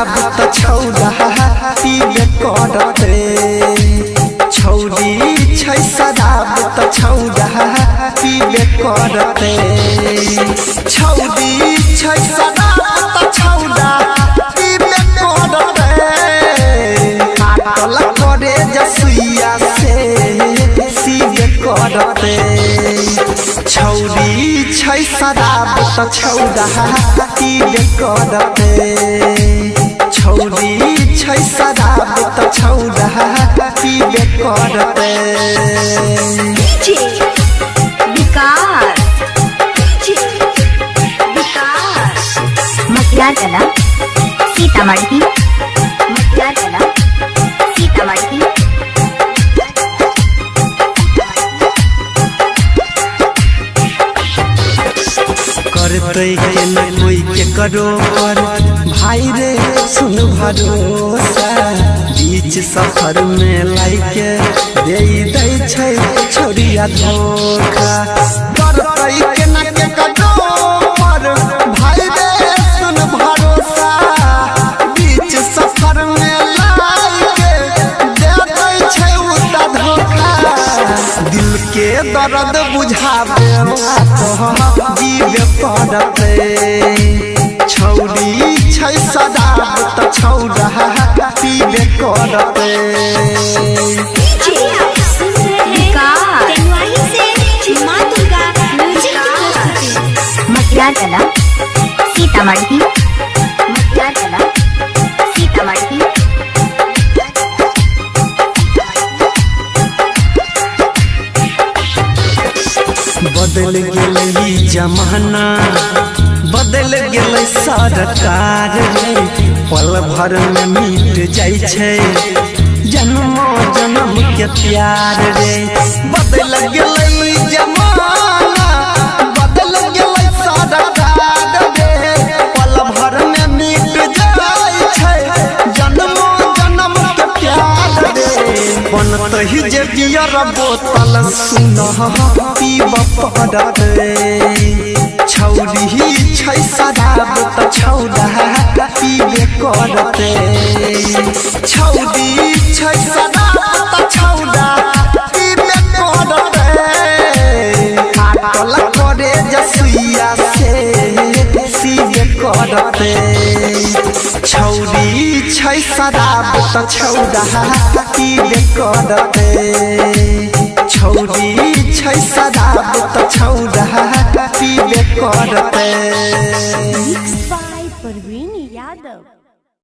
शराब त छौड़ा पीबे करते छौड़ी छै शराब त छौड़ा पीबे करते छौड़ी छै शराब त छौड़ा पीबे करते काटल करे जसुइया से सीबे करते छौड़ी छै शराब त छौड़ा पीबे करते छौड़ी छै शराब त छौड़ा पीबे करते मटियारकला सीतामढ़ी मटियारकला सीतामढ़ी करते के न कोई के करो पर भाई रे सुन भरोसा बीच सफर में लाइके दे दै छै छोड़िया धोखा करते के न के करो पर भाई रे सुन भरोसा बीच सफर में लाइके दे दै छै उता धोखा दिल के दर्द बुझावे जीवे पड़ते छौड़ी छै शराब त छौड़ा पीबे करते मटियारकला सीतामढ़ी मटियारकला सीतामढ़ी बदल गेलै जमाना बदल गेलै सरकार रे पल भर में मिट जाइ छै जन्मों जन्म के प्यार रे बदल गेलै जमाना बदल गेलै सरकार रे पल भर में मिट जाइ छै जन्मों जन्म के प्यार रे बनते ही जे बियर बोतल सुन पीब पड़ते छौड़ी छै शराब त छौड़ा पीबे करते छौड़ी छै शराब त छौड़ा पीबे करते काटल करे जसुइया से सीबे करते छौड़ी छै शराब त छौड़ा पीबे करते छौड़ी छै शराब त छौड़ा पीबे करते Mixed by Parveen Yadav।